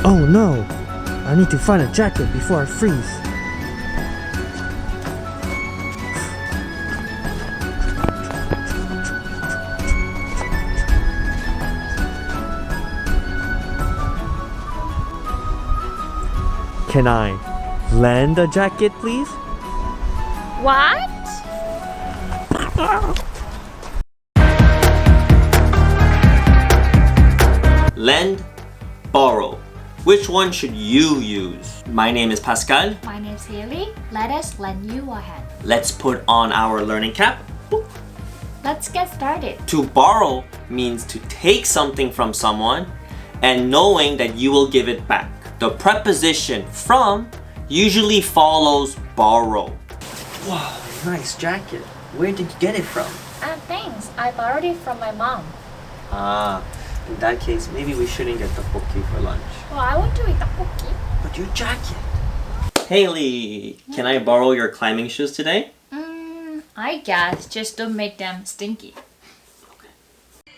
Oh no! I need to find a jacket before I freeze. Can I lend a jacket, please? What? Lend, borrow. Which one should you use? My name is Pascal. My name's Haley. Let us lend you a hand. Let's put on our learning cap. Let's get started. To borrow means to take something from someone and knowing that you will give it back. The preposition from usually follows borrow. Wow, nice jacket. Where did you get it from? Thanks. I borrowed it from my mom. Ah, in that case, maybe we shouldn't get the tteokbokki for lunch. Well, I want to eat tteokbokki. But your jacket. Haley, can I borrow your climbing shoes today? I guess. Just don't make them stinky.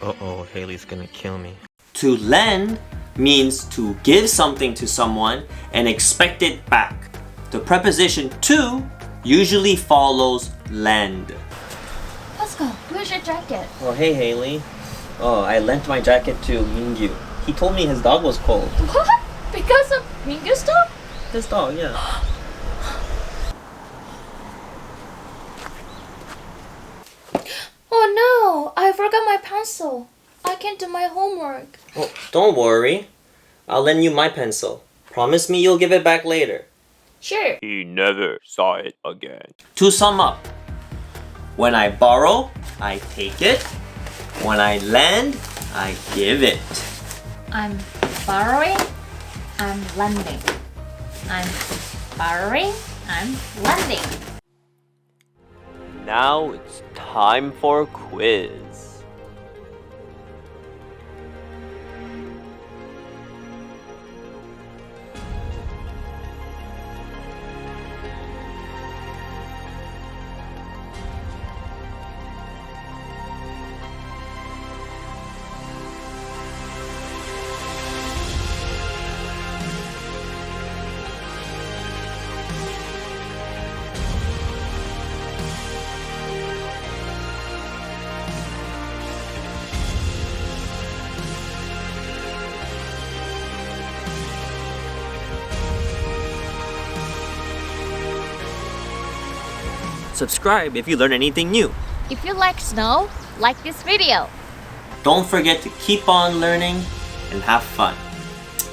Uh-oh, Haley's gonna kill me. To lend means to give something to someone and expect it back. The preposition to usually follows lend. Pascal, where's your jacket? Oh, hey Haley. Oh, I lent my jacket to Mingyu. He told me his dog was cold. What? Because of Mingyu's dog? His dog, yeah. Oh no! I forgot my pencil. I can't do my homework. Oh, don't worry. I'll lend you my pencil. Promise me you'll give it back later. Sure. He never saw it again. To sum up, when I borrow, I take it. When I lend, I give it. I'm borrowing. I'm lending. I'm borrowing. I'm lending. Now it's time for a quiz. Subscribe if you learn anything new. If you like snow, like this video. Don't forget to keep on learning and have fun.